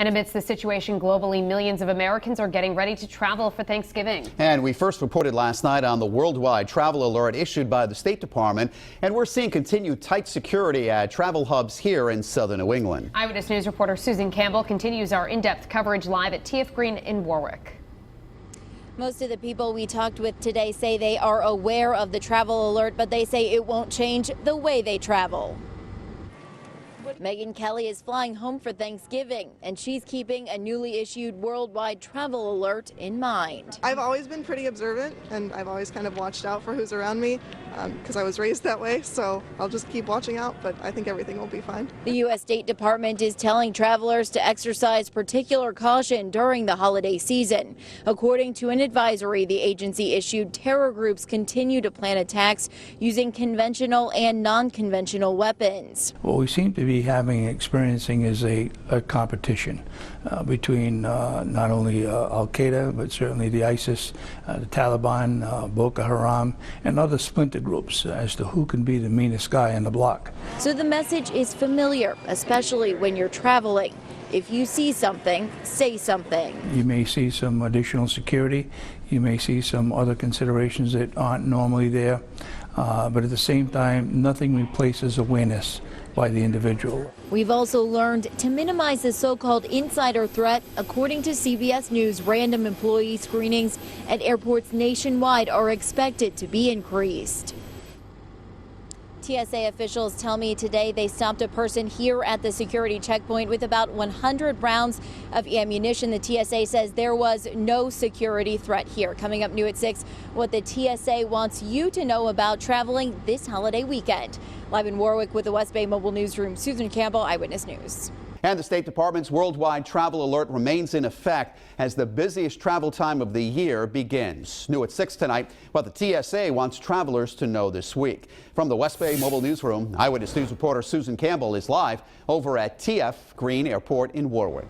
And amidst the situation globally, millions of Americans are getting ready to travel for Thanksgiving. And we first reported last night on the worldwide travel alert issued by the State Department. And we're seeing continued tight security at travel hubs here in southern New England. Eyewitness News reporter Susan Campbell continues our in-depth coverage live at TF Green in Warwick. Most of the people we talked with today say they are aware of the travel alert, but they say it won't change the way they travel. Megan Kelly is flying home for Thanksgiving, and she's keeping a newly issued worldwide travel alert in mind. I've always been pretty observant, and I've always kind of watched out for who's around me because I was raised that way, so I'll just keep watching out, but I think everything will be fine. The U.S. State Department is telling travelers to exercise particular caution during the holiday season. According to an advisory the agency issued, terror groups continue to plan attacks using conventional and non-conventional weapons. What we seem to be experiencing is a competition between not only Al-Qaeda, but certainly the ISIS, the Taliban, Boko Haram, and other splinter groups as to who can be the meanest guy on the block. So the message is familiar, especially when you're traveling. If you see something, say something. You may see some additional security. You may see some other considerations that aren't normally there. But at the same time, nothing replaces awareness by the individual. We've also learned to minimize the so-called insider threat. According to CBS News, random employee screenings at airports nationwide are expected to be increased. TSA officials tell me today they stopped a person here at the security checkpoint with about 100 rounds of ammunition. The TSA says there was no security threat here. Coming up new at 6, what the TSA wants you to know about traveling this holiday weekend. Live in Warwick with the West Bay Mobile Newsroom, Susan Campbell, Eyewitness News. And the State Department's worldwide travel alert remains in effect as the busiest travel time of the year begins. New at 6 tonight, what the TSA wants travelers to know this week. From the West Bay Mobile Newsroom, Eyewitness News reporter Susan Campbell is live over at TF Green Airport in Warwick.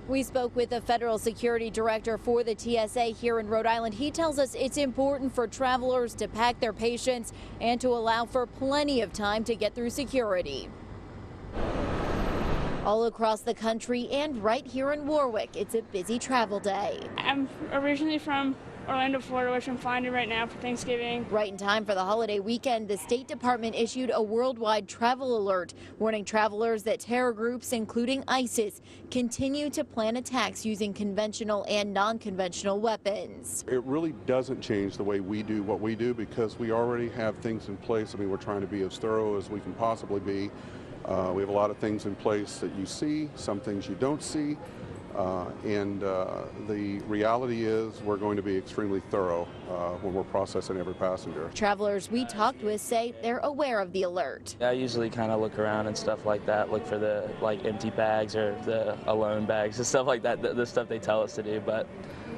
We spoke with the federal security director for the TSA here in Rhode Island. He tells us it's important for travelers to pack their patience and to allow for plenty of time to get through security. All across the country and right here in Warwick, it's a busy travel day. I'm originally from Orlando, Florida, which I'm flying to right now for Thanksgiving. Right in time for the holiday weekend, the State Department issued a worldwide travel alert, warning travelers that terror groups, including ISIS, continue to plan attacks using conventional and non-conventional weapons. It really doesn't change the way we do what we do because we already have things in place. I mean, we're trying to be as thorough as we can possibly be. We have a lot of things in place that you see, some things you don't see, and the reality is we're going to be extremely thorough when we're processing every passenger. Travelers we talked with say they're aware of the alert. I usually kind of look around and stuff like that, look for the empty bags or the alone bags and stuff like that, the stuff they tell us to do, but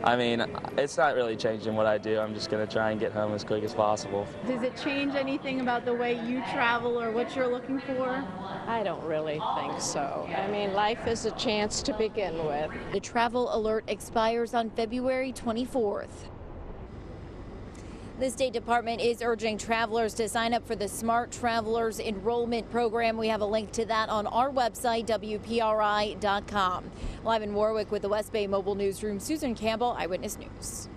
I mean, it's not really changing what I do. I'm just going to try and get home as quick as possible. Does it change anything about the way you travel or what you're looking for? I don't really think so. I mean, life is a chance to begin with. The travel alert expires on February 24th. The State Department is urging travelers to sign up for the Smart Travelers Enrollment Program. We have a link to that on our website, WPRI.com. Live in Warwick with the West Bay Mobile Newsroom, Susan Campbell, Eyewitness News.